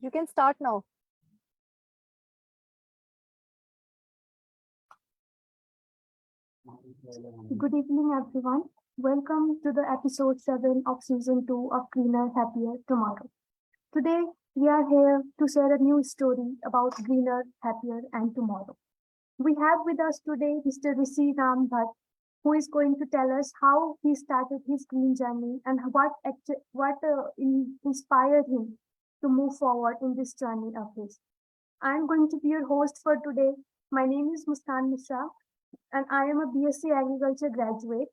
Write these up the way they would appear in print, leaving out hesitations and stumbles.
You can start now. Good evening, everyone. Welcome to the episode 7 of season 2 of Greener, Happier Tomorrow. Today, we are here to share a new story about greener, happier, and tomorrow. We have with us today Mr. Rishiram Bhatta, who is going to tell us how he started his green journey and what inspired him to move forward in this journey of his. I am going to be your host for today. My name is Muskan Mishra, and I am a BSc Agriculture graduate.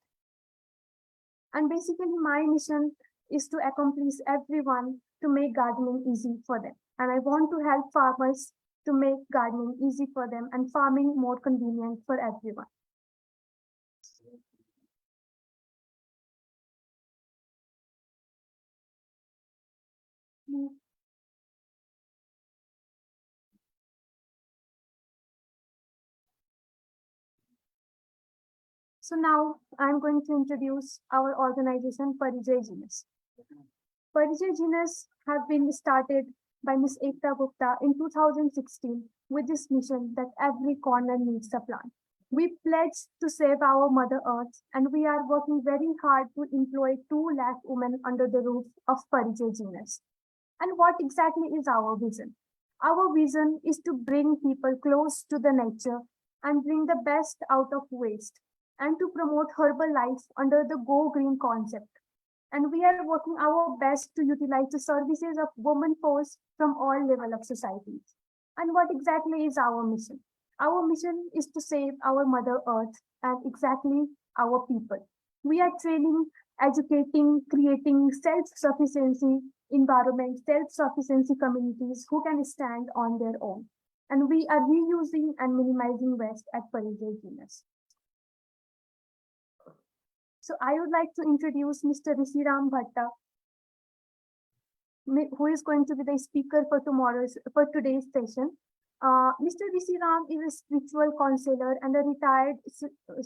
And basically, my mission is to accomplish everyone to make gardening easy for them. And I want to help farmers to make gardening easy for them and farming more convenient for everyone. So now I'm going to introduce our organization, Parijay Genus. Parijay Genus have been started by Ms. Ekta Gupta in 2016 with this mission that every corner needs a plant. We pledged to save our Mother Earth, and we are working very hard to employ 2 lakh women under the roof of Parijay Genus. And what exactly is our vision? Our vision is to bring people close to the nature and bring the best out of waste, and to promote herbal life under the Go Green concept. And we are working our best to utilize the services of women force from all levels of society. And what exactly is our mission? Our mission is to save our Mother Earth and exactly our people. We are training, educating, creating self-sufficiency environment, self-sufficiency communities who can stand on their own. And we are reusing and minimizing waste at Parijay Genus. So I would like to introduce Mr. Rishiram Bhatta, who is going to be the speaker for today's session. Mr. Rishiram is a spiritual counselor and a retired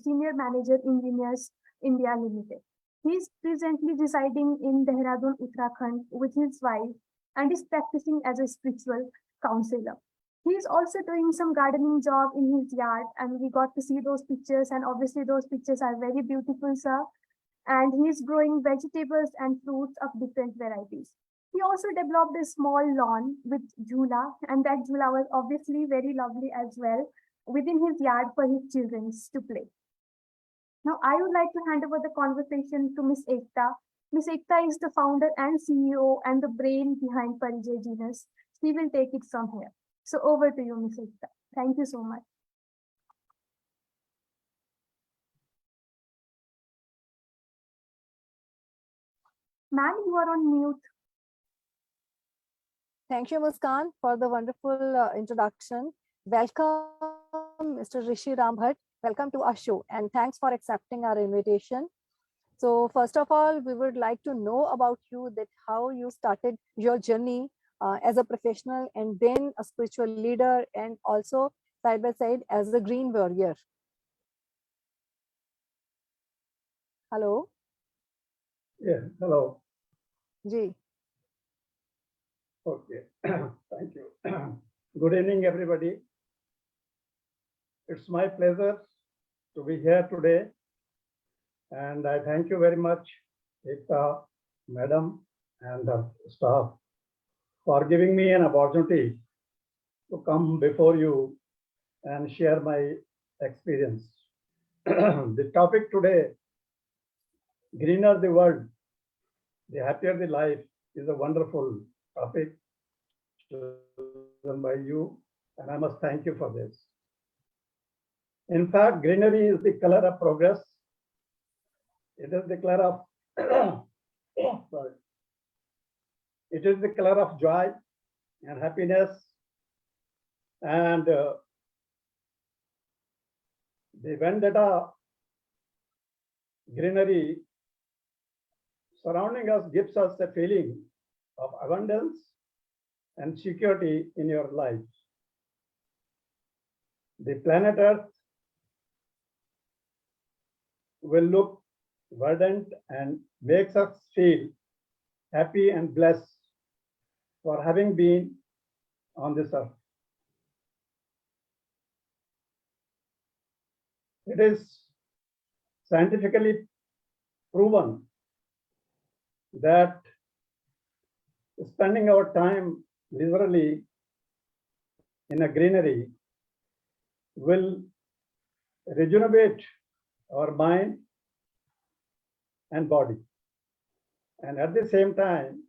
senior manager engineers India Limited. He is presently residing in Dehradun, Uttarakhand with his wife and is practicing as a spiritual counselor. He is also doing some gardening job in his yard, and we got to see those pictures, and obviously those pictures are very beautiful, sir. And he is growing vegetables and fruits of different varieties. He also developed a small lawn with jhula, and that jhula was obviously very lovely as well within his yard for his children to play. Now, I would like to hand over the conversation to Ms. Ekta. Ms. Ekta is the founder and CEO and the brain behind Parijay Genus. She will take it from here. So over to you, Ms. Ekta. Thank you so much. Ma'am, you are on mute. Thank you, Muskan, for the wonderful introduction. Welcome, Mr. Rishiram Bhatta. Welcome to our show, and thanks for accepting our invitation. So first of all, we would like to know about you, that how you started your journey as a professional and then a spiritual leader, and also side by side as a green warrior. Hello. Yeah, hello. Ji. Okay, thank you. Good evening, everybody. It's my pleasure to be here today. And I thank you very much, Ekta, Madam, and the staff for giving me an opportunity to come before you and share my experience. The topic today, greener the world, the happier the life, is a wonderful topic chosen by you, and I must thank you for this. In fact, greenery is the color of progress. It is the color of sorry. It is the color of joy and happiness, and the vendetta greenery surrounding us gives us a feeling of abundance and security in your life. The planet Earth will look verdant and makes us feel happy and blessed for having been on this earth. It is scientifically proven that spending our time liberally in a greenery will rejuvenate our mind and body, and at the same time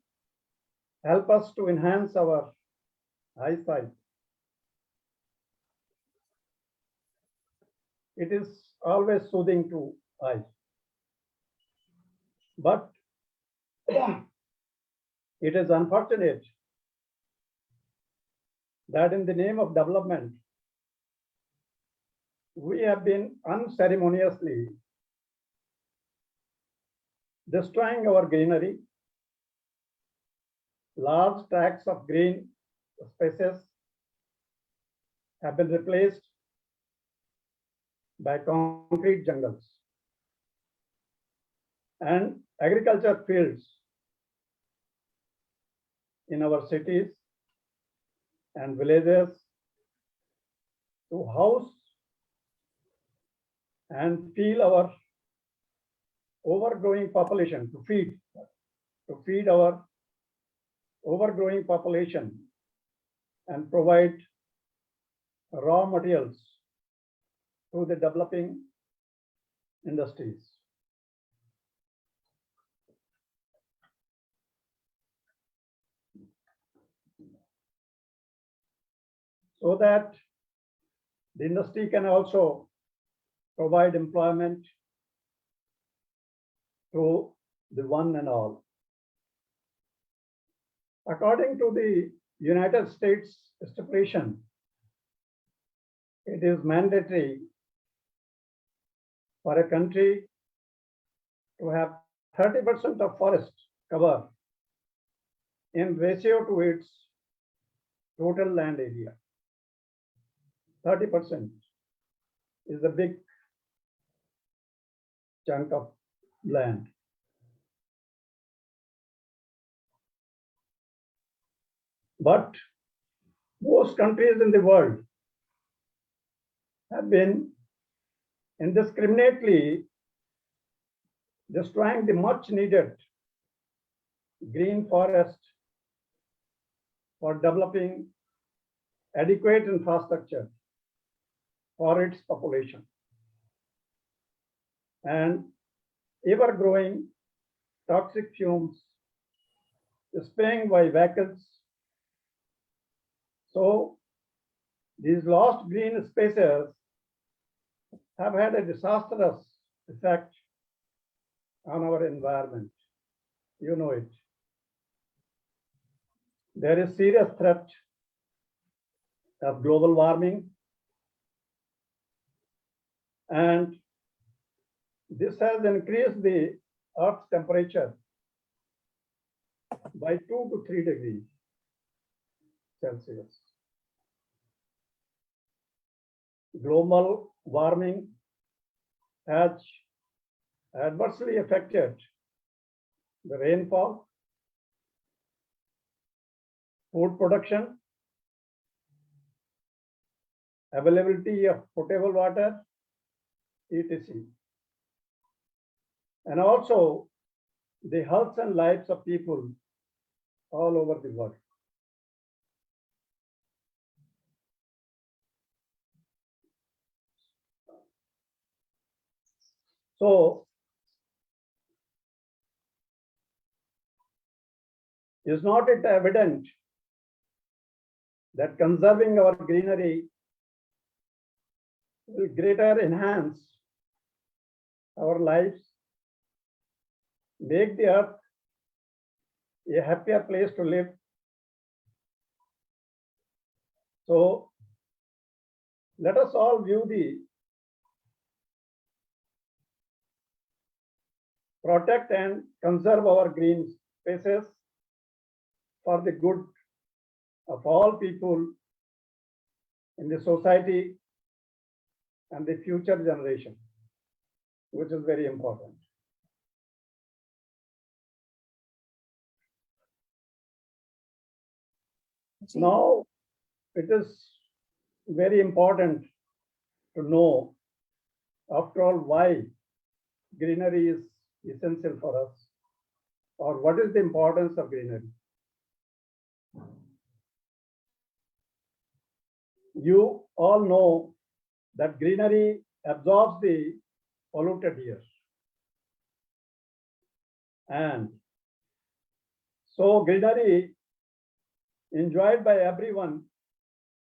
help us to enhance our eyesight. It is always soothing to eyes. But it is unfortunate that in the name of development, we have been unceremoniously destroying our greenery. Large tracts of green spaces have been replaced by concrete jungles, and agriculture fields in our cities and villages to house and feed our overgrowing population, to feed our overgrowing population and provide raw materials to the developing industries. So that the industry can also provide employment to the one and all. According to the United States stipulation, it is mandatory for a country to have 30% of forest cover in ratio to its total land area. 30% is a big chunk of land. But most countries in the world have been indiscriminately destroying the much needed green forest for developing adequate infrastructure for its population, and ever growing toxic fumes spraying by vehicles. So these lost green spaces have had a disastrous effect on our environment. You know it. There is serious threat of global warming, and this has increased the Earth's temperature by 2 to 3 degrees Celsius. Global warming has adversely affected the rainfall, food production, availability of potable water, etc. And also the health and lives of people all over the world. So, is not it evident that conserving our greenery will greater enhance our lives, make the earth a happier place to live? So let us all view the protect and conserve our green spaces for the good of all people in the society and the future generation, which is very important. Now, it is very important to know, after all, why greenery is essential for us, or what is the importance of greenery. You all know that greenery absorbs the polluted air. And so greenery enjoyed by everyone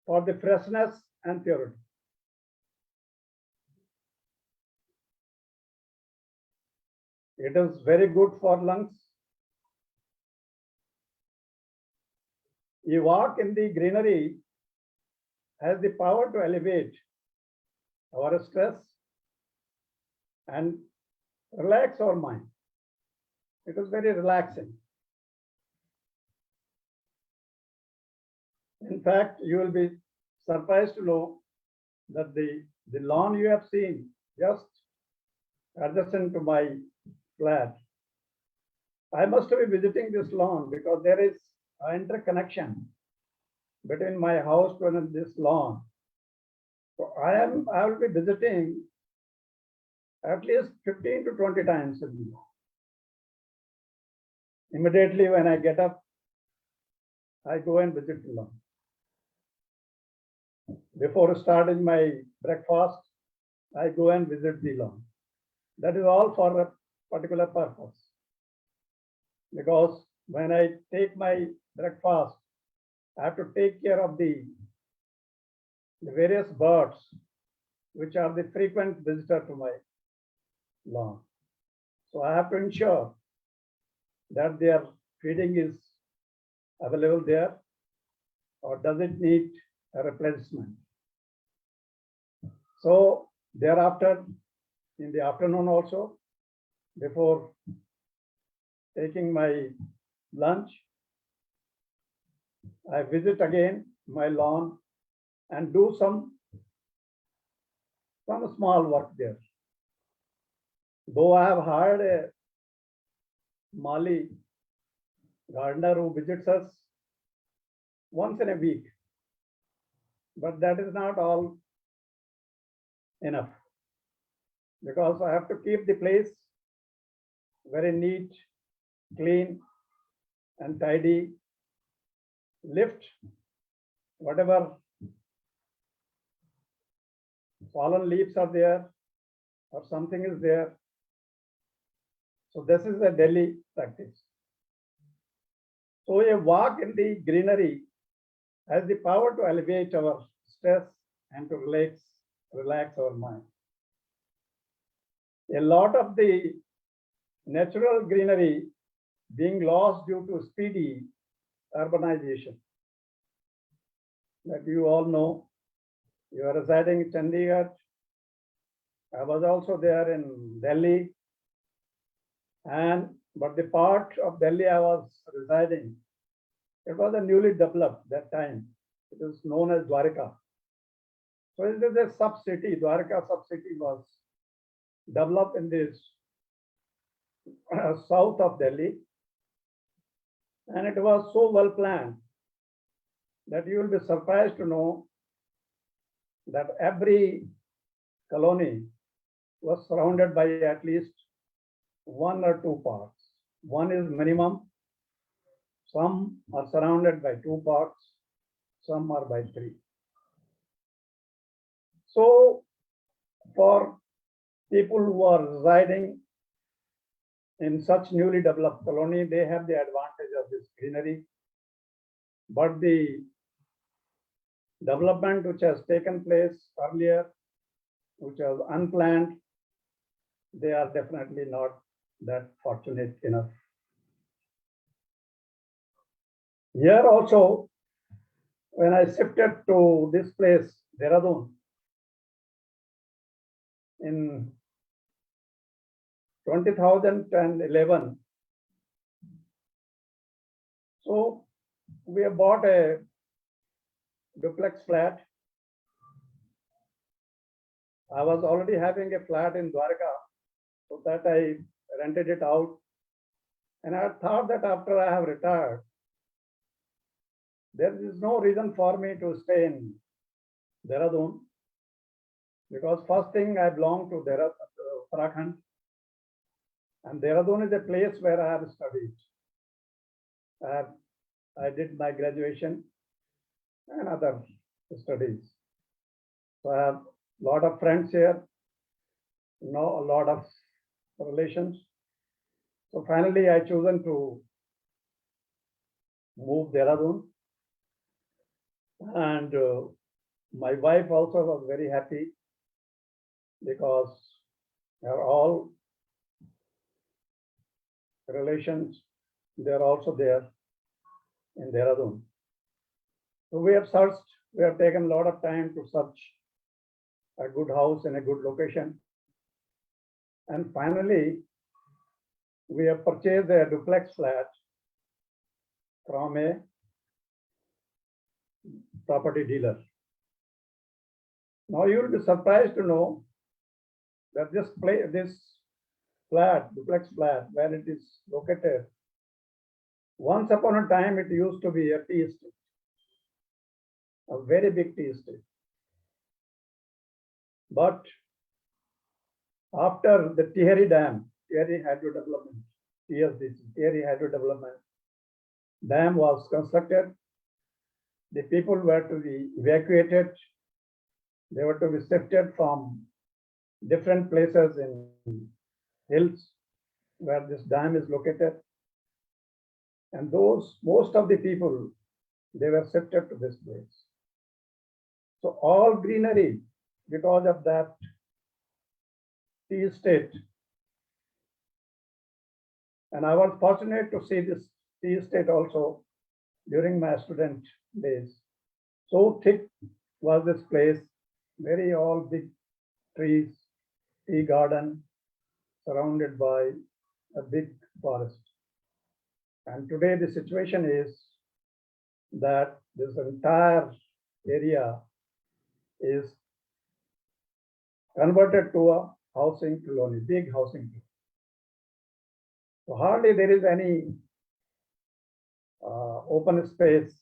for the freshness and purity. It is very good for lungs. A walk in the greenery has the power to elevate our stress and relax our mind. It is very relaxing. In fact, you will be surprised to know that the lawn you have seen just adjacent to my flat, I must be visiting this lawn because there is an interconnection between my house and this lawn. So I will be visiting at least 15 to 20 times a week. Immediately when I get up, I go and visit the lawn. Before starting my breakfast, I go and visit the lawn. That is all for a particular purpose. Because when I take my breakfast, I have to take care of the various birds which are the frequent visitor to my lawn. So I have to ensure that their feeding is available there, or does it need a replacement. So thereafter, in the afternoon also, before taking my lunch, I visit again my lawn and do some small work there. Though I have hired a Mali gardener who visits us once in a week, but that is not all enough, because I have to keep the place very neat, clean and tidy, lift whatever fallen leaves are there or something is there. So this is a daily practice. So a walk in the greenery has the power to elevate our stress and to relax our mind. A lot of the natural greenery being lost due to speedy urbanization. Like you all know, you are residing in Chandigarh. I was also there in Delhi. But the part of Delhi I was residing, it was a newly developed that time. It is known as Dwarka. So it is a sub-city. Dwarka sub-city was developed in this south of Delhi. And it was so well planned that you will be surprised to know that every colony was surrounded by at least 1 or 2 parks. One is minimum. Some are surrounded by 2 parks. Some are by 3. So for people who are residing in such newly developed colony, they have the advantage of this greenery. But the development which has taken place earlier, which was unplanned, they are definitely not that fortunate enough. Here also, when I shifted to this place, Dehradun, in 2011, so we have bought a duplex flat. I was already having a flat in Dwarka, so that I rented it out. And I thought that after I have retired, there is no reason for me to stay in Dehradun, because first thing I belong to Uttarakhand, and Dehradun is a place where I have studied. I did my graduation and other studies. So I have a lot of friends here, know a lot of relations. So finally, I chosen to move Dehradun, and my wife also was very happy because are all relations, they're also there in Dehradun. So we have searched, we have taken a lot of time to search a good house in a good location. And finally, we have purchased a duplex flat from a property dealer. Now you will be surprised to know that this flat, duplex flat, where it is located, once upon a time it used to be a tea estate, a very big tea estate. But after the Tihari Dam, Tihari Hydro Development, TSDC, Tihari Hydro Development Dam was constructed, the people were to be evacuated, they were to be shifted from different places in hills where this dam is located. And most of the people, they were shifted to this place. So all greenery, because of that tea estate. And I was fortunate to see this tea estate also during my student days. So thick was this place, very all big trees, tea garden, surrounded by a big forest. And today the situation is that this entire area is converted to a housing colony, big housing colony. So hardly there is any open space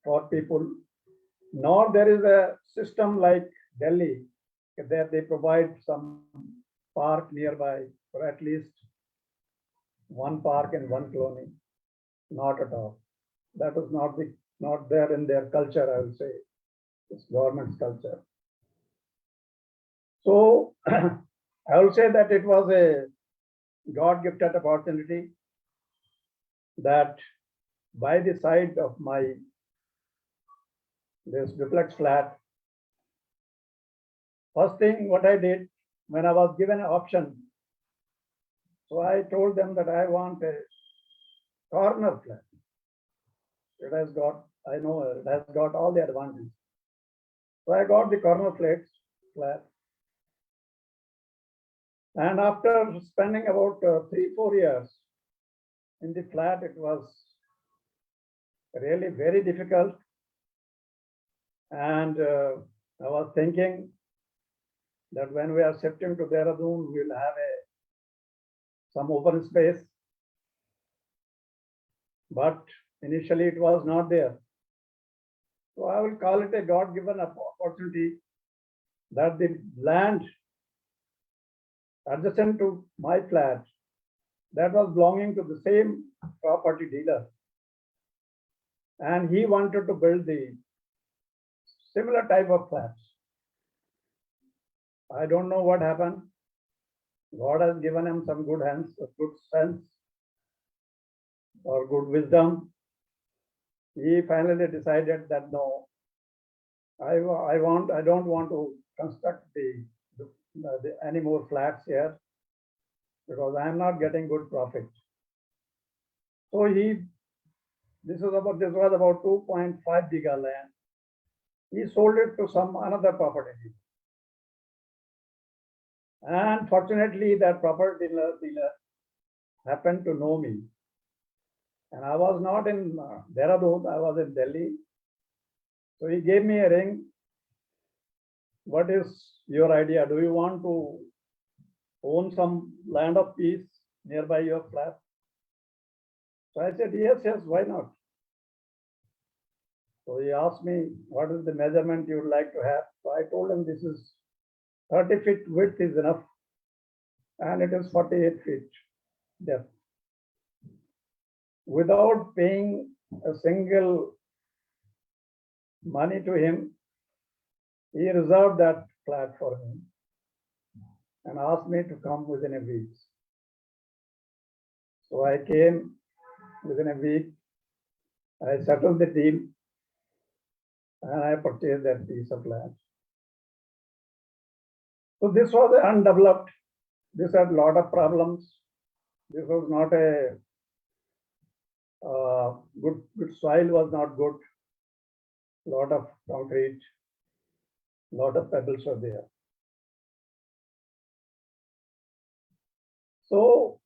for people, nor there is a system like Delhi that they provide some park nearby, or at least one park in one colony. Not at all. That is not there in their culture, I will say. It's government's culture. So I will say that it was a God-gifted opportunity that by the side of this duplex flat, first thing what I did when I was given an option, so I told them that I want a corner flat. It has got, I know it has got all the advantages. So I got the corner flat. And after spending about 3-4 years in the flat, it was really very difficult. And I was thinking that when we are shifting to Dehradun, we will have some open space. But initially it was not there. So I will call it a God-given opportunity that the land adjacent to my flat, that was belonging to the same property dealer. And he wanted to build the similar type of flats. I don't know what happened. God has given him some good sense, or good wisdom. He finally decided that no, I don't want to construct any more flats here, because I am not getting good profit. So this was about 2.5 giga land. He sold it to some another property dealer. And fortunately, that property dealer happened to know me. And I was not in Dehradun, I was in Delhi. So he gave me a ring. What is your idea? Do you want to own some land of peace nearby your flat? So I said, yes, why not? he asked me, what is the measurement you would like to have? So I told him this is 30 feet width is enough, and it is 48 feet depth. Without paying a single money to him, he reserved that flat for me and asked me to come within a week. So I came within a week. I settled the deal and I purchased that piece of land. So this was undeveloped. This had a lot of problems. This was not a good soil was not good. Lot of concrete, lot of pebbles were there. So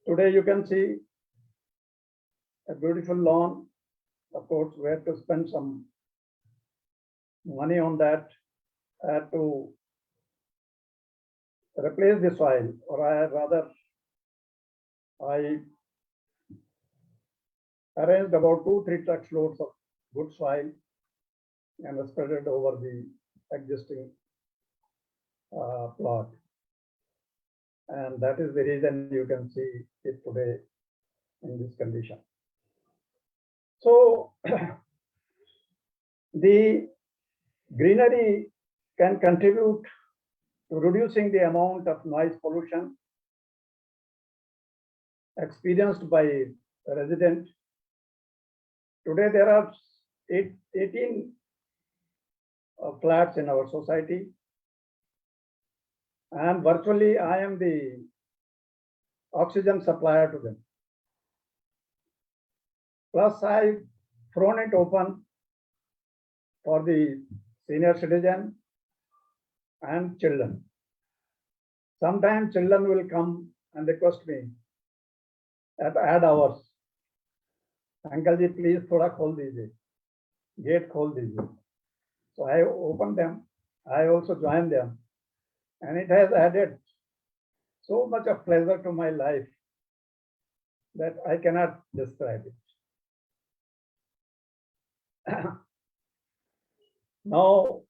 today you can see a beautiful lawn. Of course, we had to spend some money on that. I had to replace the soil, or I arranged about 2-3 trucks loads of good soil and spread it over the existing plot. And that is the reason you can see it today in this condition. So the greenery can contribute to reducing the amount of noise pollution experienced by a resident. Today there are 18 flats in our society, and virtually I am the oxygen supplier to them. Plus I've thrown it open for the senior citizen and children. Sometimes children will come and request me at odd hours, Uncle ji, please thoda khol dijiye, gate khol dijiye. So I open them, I also join them, and it has added so much of pleasure to my life that I cannot describe it. Now,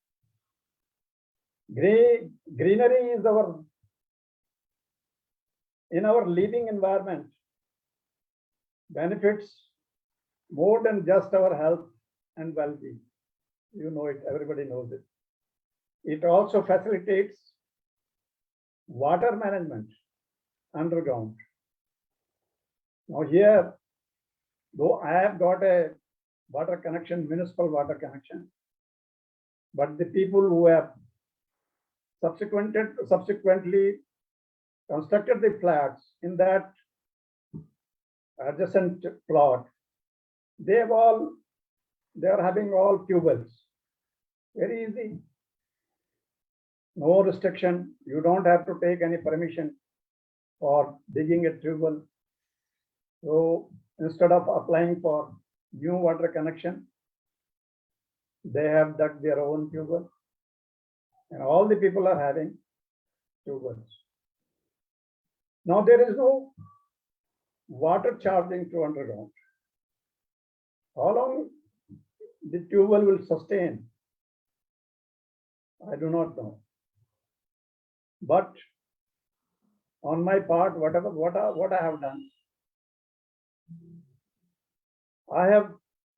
greenery is in our living environment benefits more than just our health and well-being. You know it, everybody knows it. It also facilitates water management underground. Now here, though I have got a water connection, municipal water connection, but the people who have subsequently constructed the flats in that adjacent plot, they are having all tube wells. Very easy. No restriction. You don't have to take any permission for digging a tube well. So instead of applying for new water connection, they have dug their own tube well. And all the people are having tube wells. Now there is no water charging to underground. How long the tube well will sustain? I do not know. But on my part, what I have done, I have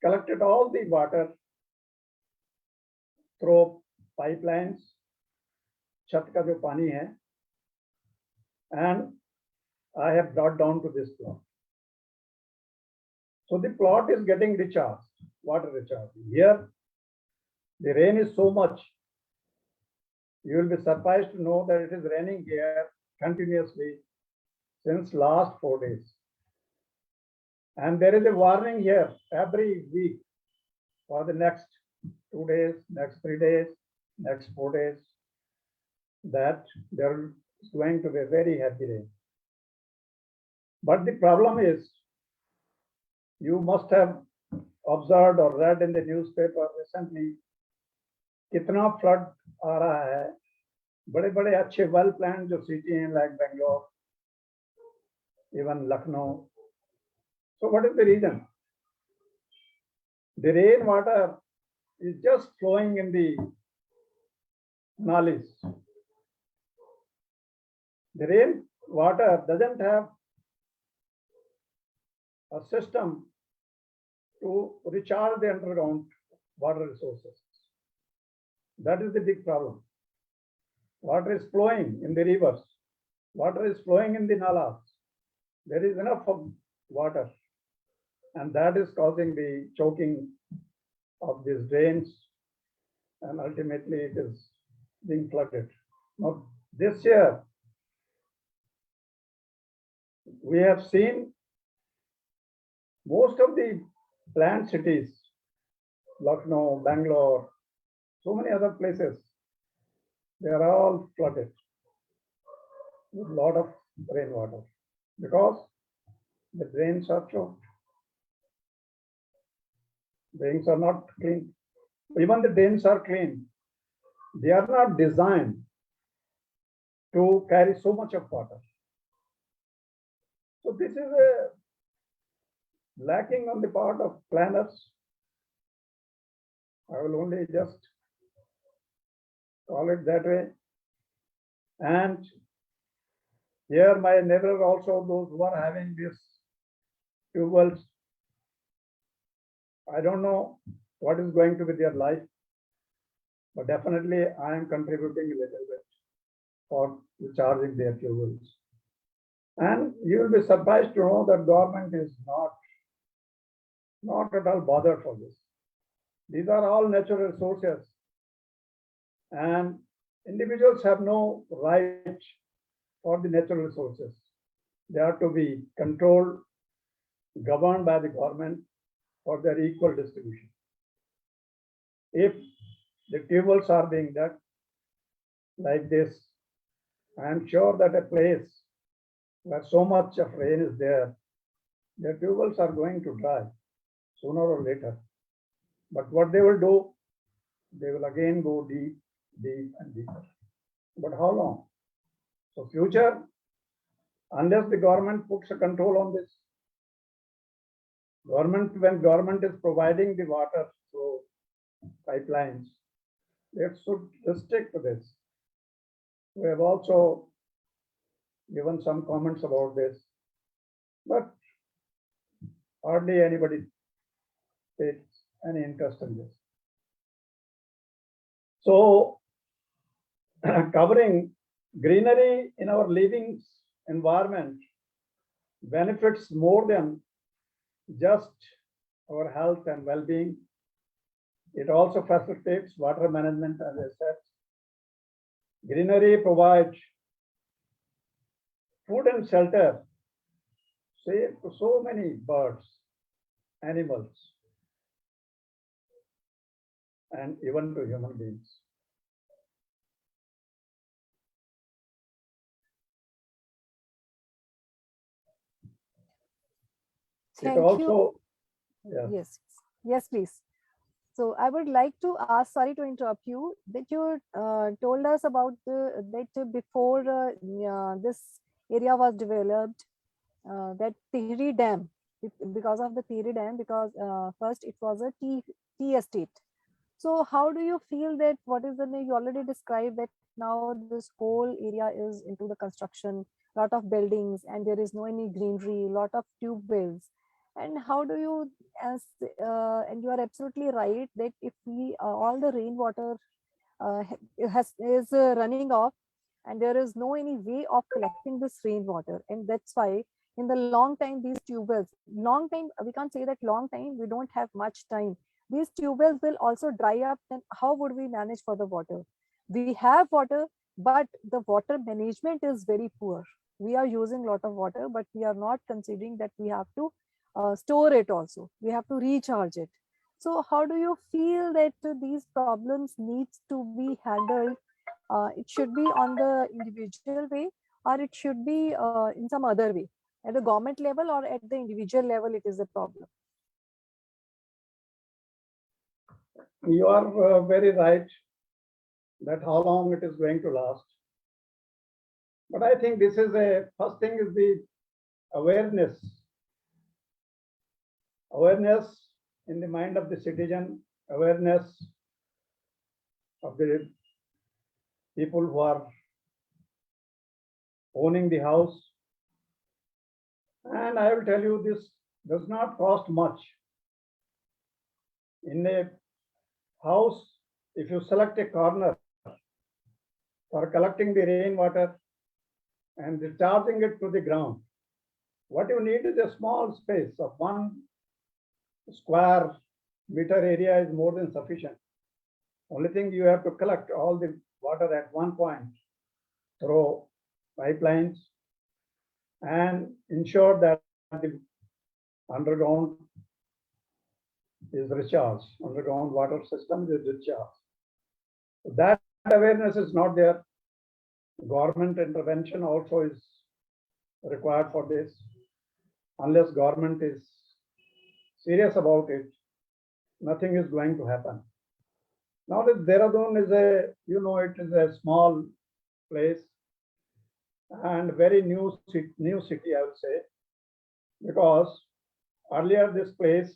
collected all the water through pipelines, छत का जो पानी है, and I have brought down to this plot. So the plot is getting recharged, water recharged. Here, the rain is so much. You will be surprised to know that it is raining here continuously since last 4 days. And there is a warning here every week for the next 2 days, next 3 days, next 4 days, that there is going to be a very heavy rain. But the problem is, you must have observed or read in the newspaper recently, कितना flood आ रहा है. बड़े बड़े अच्छे well plan जो city हैं like Bangalore, even Lucknow. So what is the reason? The rainwater is just flowing in the nalis. The rainwater doesn't have a system to recharge the underground water resources. That is the big problem. Water is flowing in the rivers. Water is flowing in the nalas. There is enough of water, and that is causing the choking of these drains, and ultimately it is being flooded. Now, this year, we have seen most of the planned cities, Lucknow, Bangalore, so many other places, they are all flooded with a lot of rainwater because the drains are choked. Drains are not clean. Even the drains are clean. They are not designed to carry so much of water. So this is a lacking on the part of planners. I will only just call it that way. And here my neighbor also, those who are having these tube wells, I don't know what is going to be their life, but definitely I am contributing a little bit for recharging their tube wells. And you will be surprised to know that government is not at all bothered for this. These are all natural resources, and individuals have no right for the natural resources. They are to be controlled, governed by the government for their equal distribution. If the tube wells are being dug like this, I am sure that a place where so much of rain is there, the tube wells are going to dry sooner or later. But what they will do, they will again go deep, deep and deeper. But how long? So future, unless the government puts a control on this, when government is providing the water through pipelines, they should restrict this. We have also given some comments about this, but hardly anybody takes any interest in this. So covering greenery in our living environment benefits more than just our health and well-being. It also facilitates water management, as I said. Greenery provides food and shelter, say, to so many birds, animals, and even to human beings. Thank it also, you. yeah. Yes, please. So I would like to ask, sorry to interrupt you, that you told us about that before this area was developed, that Tehri Dam, because of the Tehri Dam, because first it was a tea estate. So how do you feel that, what is the name, you already described that now this whole area is into the construction, lot of buildings, and there is no any greenery, lot of tube wells. And how do you, and you are absolutely right that if we all the rainwater is running off, and there is no any way of collecting this rainwater, and that's why in the long time these tube wells, long time, we can't say that long time, we don't have much time, these tube wells will also dry up. Then how would we manage for the water? We have water, but the water management is very poor. We are using a lot of water, but we are not considering that we have to store it also. We have to recharge it. So how do you feel that these problems needs to be handled? It should be on the individual way, or it should be in some other way, at the government level or at the individual level, it is a problem. You are very right that how long it is going to last. But I think this is first thing is the awareness. Awareness in the mind of the citizen, awareness of the people who are owning the house. And I will tell you, this does not cost much. In a house, if you select a corner for collecting the rainwater and discharging it to the ground, what you need is a small space of 1 square meter area is more than sufficient. Only thing, you have to collect all the water at one point through pipelines and ensure that the underground is recharged, underground water system is recharged. That awareness is not there. Government intervention also is required for this. Unless government is serious about it, nothing is going to happen. Now that Dehradun is it is a small place and very new city, I would say, because earlier this place,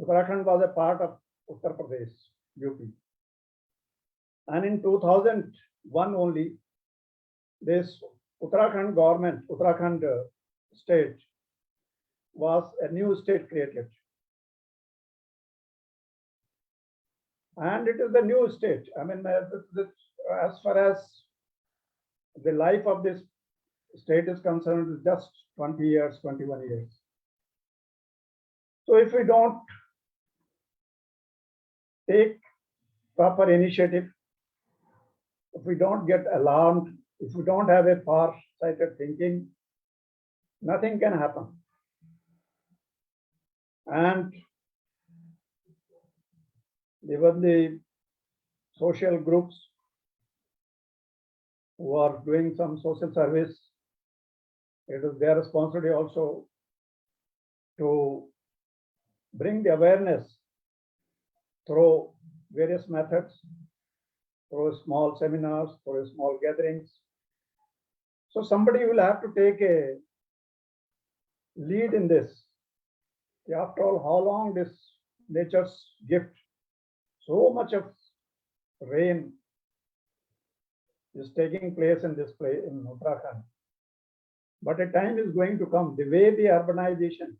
Uttarakhand, was a part of Uttar Pradesh, UP. And in 2001 only, this Uttarakhand government, Uttarakhand state, was a new state created. And it is the new state. I mean, as far as the life of this state is concerned, it's just 20 years, 21 years. So if we don't take proper initiative, if we don't get alarmed, if we don't have a far-sighted thinking, nothing can happen. And even the social groups who are doing some social service, it is their responsibility also to bring the awareness through various methods, through small seminars, through small gatherings. So somebody will have to take a lead in this. After all, how long this nature's gift, so much of rain is taking place in this place in Uttarakhand. But a time is going to come, the way the urbanization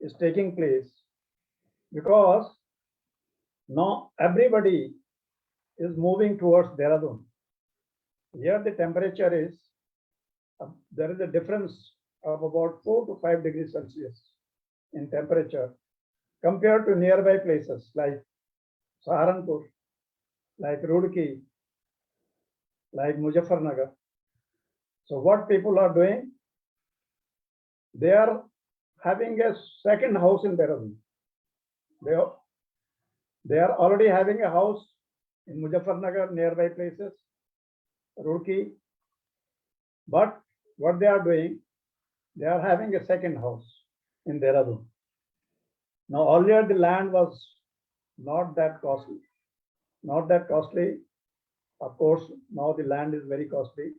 is taking place, because now everybody is moving towards Dehradun. Here the temperature is, there is a difference of about 4 to 5 degrees Celsius in temperature compared to nearby places like Saharanpur, like Roorkee, like Muzaffarnagar. So what people are doing, they are having a second house in Dehradun. They are already having a house in Muzaffarnagar, nearby places, Roorkee. But what they are doing, they are having a second house in Dehradun. Now earlier the land was not that costly. Not that costly. Of course, now the land is very costly.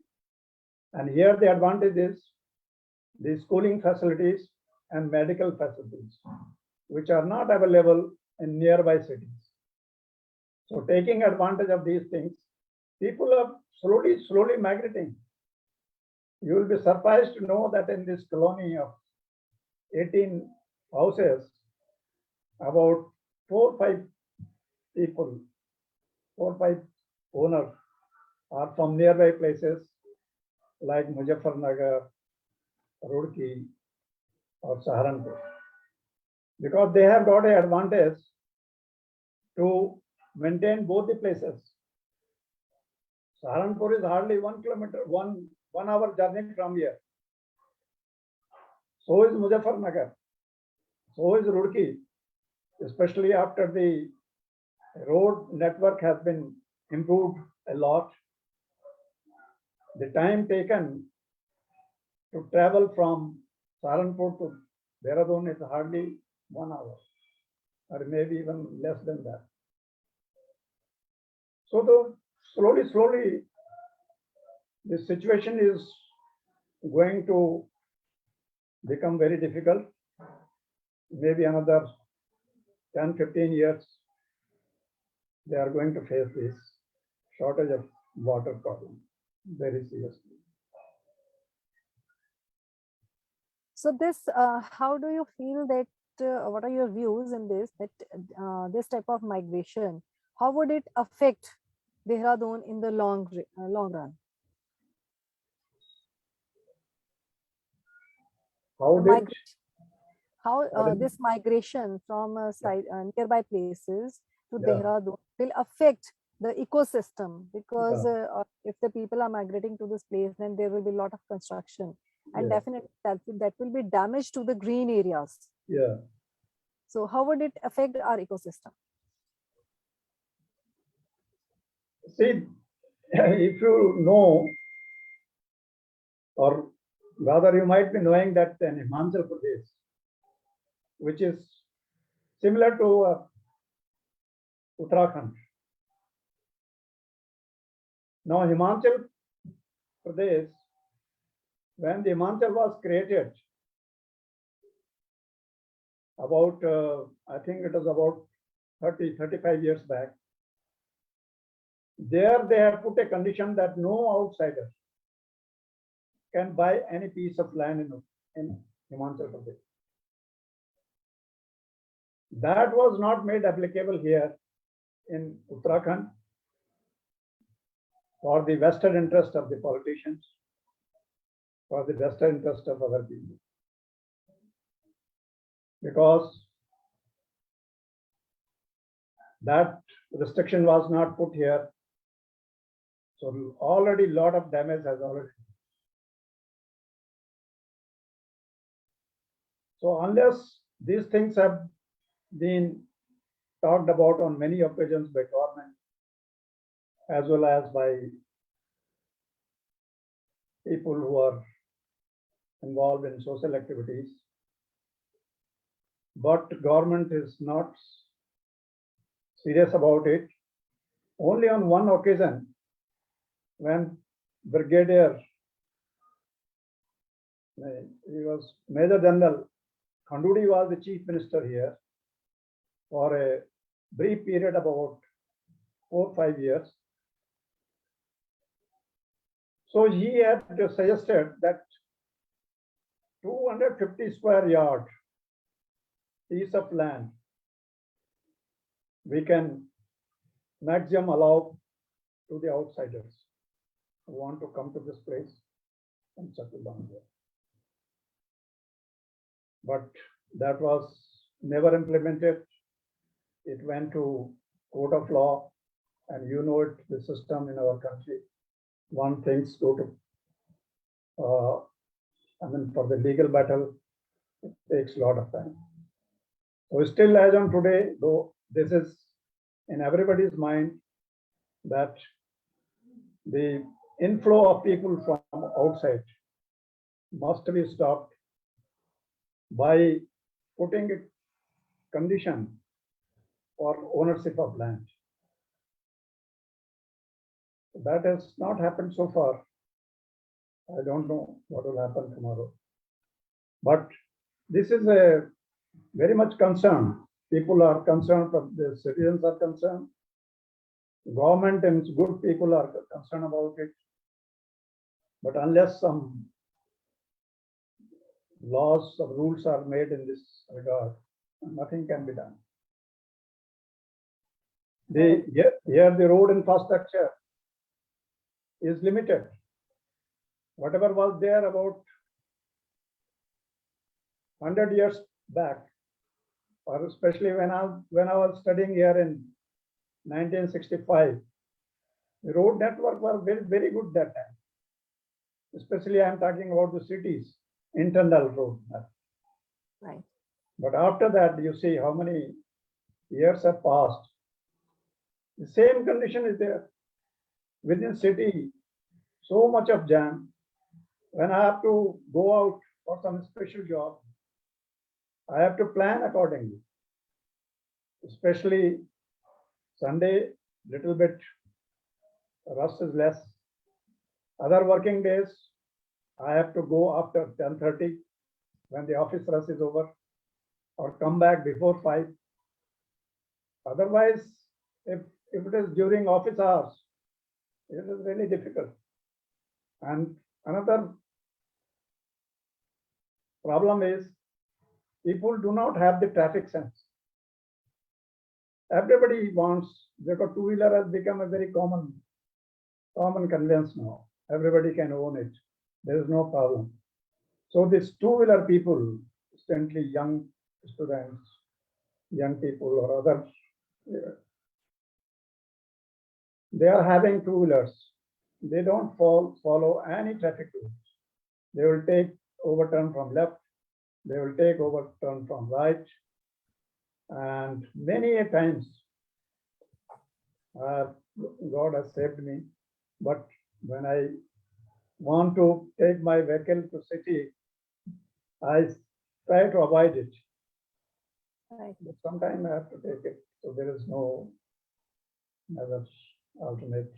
And here the advantage is the schooling facilities and medical facilities, which are not available in nearby cities. So taking advantage of these things, people are slowly migrating. You will be surprised to know that in this colony of 18 houses, about 4 or 5 people, 4 or 5 owners are from nearby places like Muzaffarnagar, Roorkee, or Saharanpur, because they have got an advantage to maintain both the places. Saharanpur is hardly 1 kilometer, one hour journey from here. So is Muzaffarnagar. So is Roorkee, especially after the road network has been improved a lot. The time taken to travel from Saharanpur to Dehradun is hardly 1 hour, or maybe even less than that. So slowly, the situation is going to become very difficult. Maybe another 10, 15 years, they are going to face this shortage of water problem very seriously. So this, how do you feel that, what are your views in this, that this type of migration, how would it affect Dehradun in the long run? How The did migration, how Pardon? this migration from nearby places to Yeah. Dehradun will affect the ecosystem, because Yeah. if the people are migrating to this place, then there will be a lot of construction, and Yeah. definitely that will be damage to the green areas. Yeah. So how would it affect our ecosystem? See, if you know, or rather you might be knowing that in Himachal Pradesh, which is similar to Uttarakhand. Now Himachal Pradesh, when the Himachal was created, about, I think it was about 30, 35 years back, there they have put a condition that no outsider can buy any piece of land in Himachal Pradesh. That was not made applicable here in Uttarakhand for the vested interest of the politicians, for the vested interest of other people. Because that restriction was not put here. So already a lot of damage has already. So unless these things have been talked about on many occasions by government, as well as by people who are involved in social activities, but government is not serious about it. Only on one occasion, when Brigadier, he was Major General Khanduri was the chief minister here for a brief period of about 4 or 5 years. So he had suggested that 250 square yard piece of land we can maximum allow to the outsiders who want to come to this place and settle down there. But that was never implemented. It went to court of law, and you know it, the system in our country. One things go to, for the legal battle, it takes a lot of time. So still as on today, though this is in everybody's mind, that the inflow of people from outside must be stopped by putting a condition for ownership of land. That has not happened so far. I don't know what will happen tomorrow. But this is a very much concern. People are concerned, the citizens are concerned. Government and good people are concerned about it. But unless some laws or rules are made in this regard, nothing can be done. Here the road infrastructure is limited. Whatever was there about 100 years back, or especially when I was studying here in 1965, the road network was very, very good that time. Especially I'm talking about the cities, internal road network. Right. But after that, you see how many years have passed. The same condition is there. Within city, so much of jam. When I have to go out for some special job, I have to plan accordingly. Especially Sunday, little bit rush is less. Other working days, I have to go after 10:30 when the office rush is over, or come back before 5. Otherwise, if it is during office hours, it is really difficult. And another problem is people do not have the traffic sense. Everybody wants, because two-wheeler has become a very common conveyance now. Everybody can own it. There is no problem. So these two-wheeler people, instantly young students, young people or other, they are having two-wheelers. They don't follow any traffic rules. They will take overturn from left. They will take overturn from right. And many a times, God has saved me. But when I want to take my vehicle to city, I try to avoid it. Right. But sometimes I have to take it. So there is no other alternate.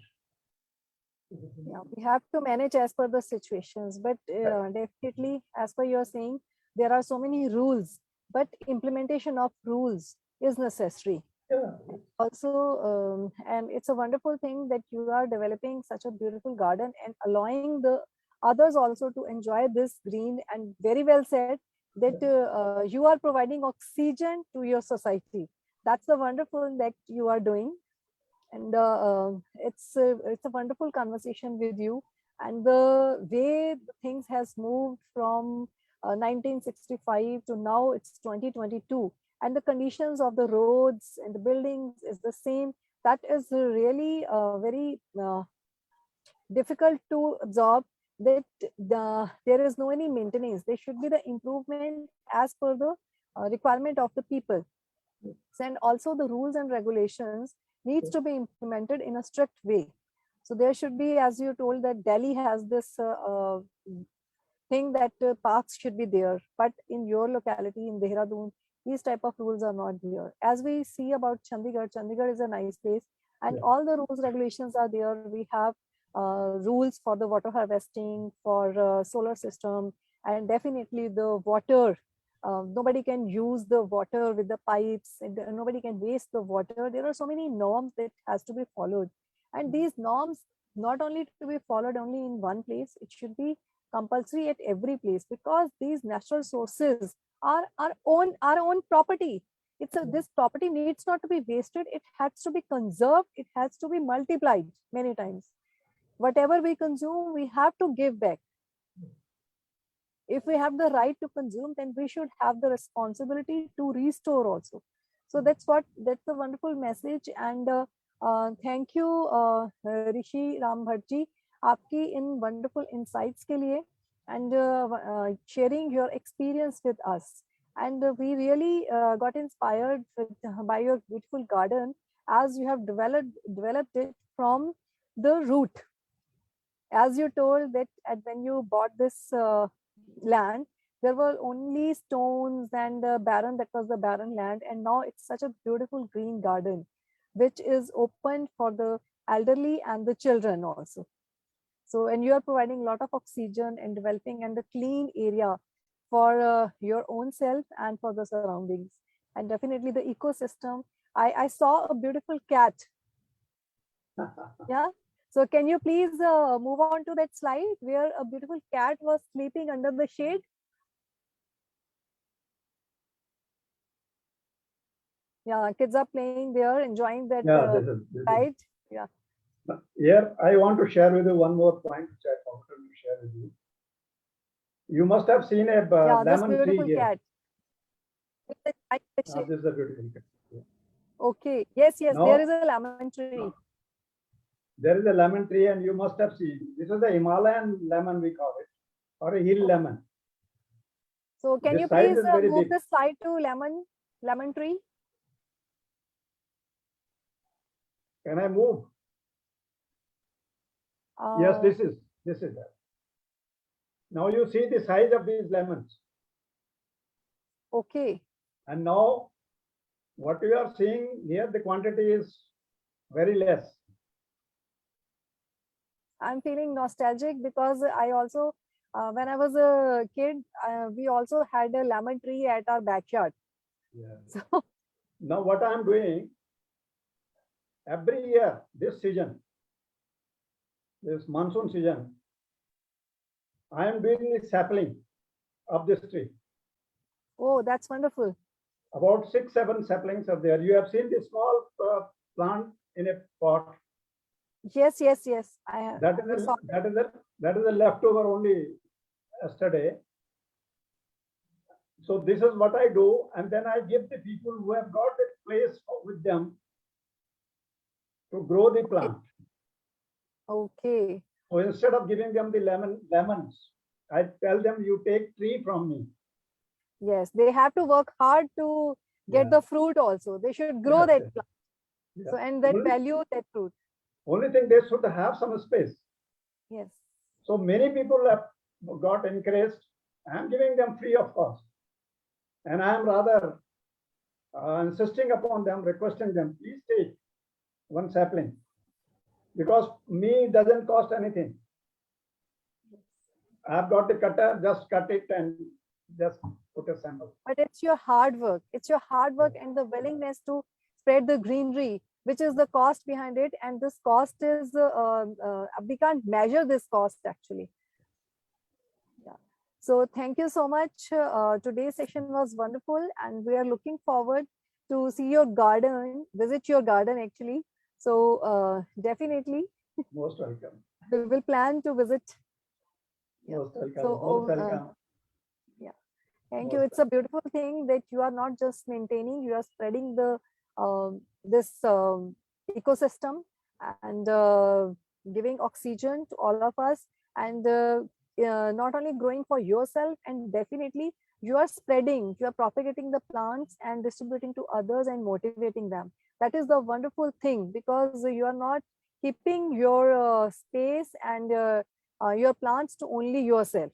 Yeah, we have to manage as per the situations, but definitely, as per you're saying, there are so many rules, but implementation of rules is necessary. Yeah. Also, and it's a wonderful thing that you are developing such a beautiful garden and allowing the others also to enjoy this green, and very well said that you are providing oxygen to your society. That's the wonderful that you are doing. And it's a wonderful conversation with you, and the way things has moved from 1965 to now it's 2022, and the conditions of the roads and the buildings is the same. That is really very difficult to absorb, that there is no any maintenance. There should be the improvement as per the requirement of the people. And also the rules and regulations needs to be implemented in a strict way. So there should be, as you told, that Delhi has this thing that parks should be there, but in your locality in Dehradun, these type of rules are not there. As we see about Chandigarh, Chandigarh is a nice place, and all the rules regulations are there. We have rules for the water harvesting, for solar system, and definitely the water. Nobody can use the water with the pipes, and nobody can waste the water. There are so many norms that has to be followed, and these norms not only to be followed only in one place, it should be compulsory at every place, because these natural sources are our own property. This property needs not to be wasted. It has to be conserved. It has to be multiplied many times. Whatever we consume, we have to give back. If we have the right to consume, then we should have the responsibility to restore also. So that's a wonderful message. And thank you, Rishiram Bhatta, आपकी इन wonderful insights के लिए, and sharing your experience with us. And we really got inspired by your beautiful garden, as you have developed it from the root. As you told that when you bought this land, there were only stones and barren, that was the barren land, and now it's such a beautiful green garden, which is open for the elderly and the children also. So, and you are providing a lot of oxygen and developing and the clean area for your own self and for the surroundings, and definitely the ecosystem. I saw a beautiful cat. Yeah. So can you please move on to that slide where a beautiful cat was sleeping under the shade? Yeah, kids are playing there, enjoying that light. Yeah. Here, I want to share with you one more point which I forgot to share with you. You must have seen a lemon tree here. Cat. This is a beautiful cat. Yeah. Okay. Yes, No. there is a lemon tree. There is a lemon tree, and you must have seen. This is the Himalayan lemon, we call it, or a hill lemon. So can you please move the slide to lemon tree? Can I move? Yes, this is that. Now you see the size of these lemons. Okay. And now what you are seeing here, the quantity is very less. I'm feeling nostalgic because I also, when I was a kid, we also had a lemon tree at our backyard. Yeah. So now what I'm doing, every year, this season, this monsoon season, I am doing the sapling of this tree. Oh, that's wonderful. About 6, 7 saplings are there. You have seen the small plant in a pot. Yes, yes, yes. I have. That is a leftover only yesterday. So this is what I do, and then I give the people who have got a place with them to grow the plant. Okay. So instead of giving them the lemons, I tell them, you take tree from me. Yes, they have to work hard to get Yeah. the fruit also. They should grow Yes, that yes. plant. Yeah. So, and that value that fruit. Only thing, they should have some space. Yes. So many people have got encouraged. I am giving them free of cost. And I am rather insisting upon them, requesting them, please take one sapling. Because me, it doesn't cost anything. I've got the cutter, just cut it and just put a sample. But it's your hard work. It's your hard work and the willingness to spread the greenery, which is the cost behind it. And this cost is, we can't measure this cost actually. Yeah. So thank you so much. Today's session was wonderful, and we are looking forward to see your garden, visit your garden actually. So definitely Most welcome. we will plan to visit. Yeah. Most welcome. So, Most welcome. Thank you. Most It's a beautiful thing that you are not just maintaining, you are spreading the this ecosystem and giving oxygen to all of us, and not only growing for yourself, and definitely you are spreading, you are propagating the plants and distributing to others and motivating them. That is the wonderful thing, because you are not keeping your space and your plants to only yourself.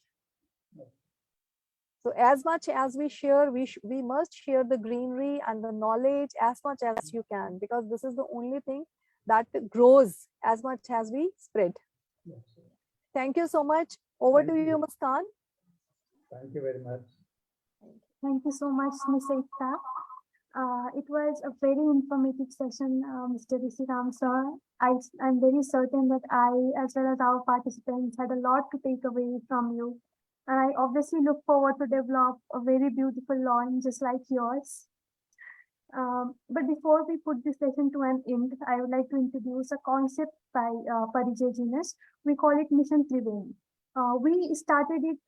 So as much as we share, we must share the greenery and the knowledge as much as you can, because this is the only thing that grows as much as we spread. Yes. Thank you so much. Over Thank to you, you. Muskan. Thank you very much. Thank you so much, Ms. Ekta. It was a very informative session, Mr. Rishiram sir. I'm very certain that I, as well as our participants, had a lot to take away from you. And I obviously look forward to develop a very beautiful lawn just like yours. But before we put this session to an end, I would like to introduce a concept by Parijay Jinas. We call it Mission Triveni. We started it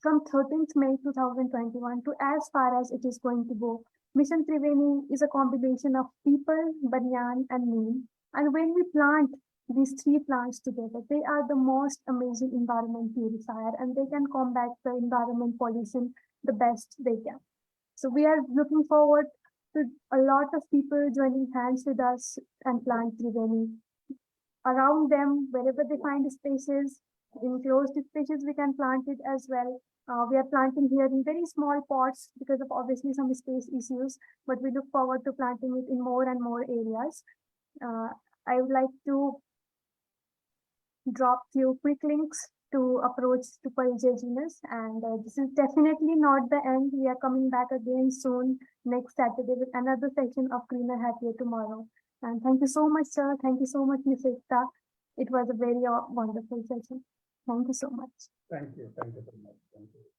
from 13th May 2021 to as far as it is going to go. Mission Triveni is a combination of people, banyan, and neem. And when we plant these three plants together, they are the most amazing environment purifier, and they can combat the environment pollution the best they can. So we are looking forward to a lot of people joining hands with us and plant Triveni. Around them, wherever they find spaces, in closed spaces, we can plant it as well. We are planting here in very small pots because of obviously some space issues, but we look forward to planting it in more and more areas. I would like to drop few quick links to approach to Parijay Genus, and this is definitely not the end. We are coming back again soon next Saturday with another session of Greener Happier Tomorrow. And thank you so much, sir. Thank you so much, Ms. Ekta. It was a very wonderful session. Thank you so much. Thank you. Thank you very much. Thank you.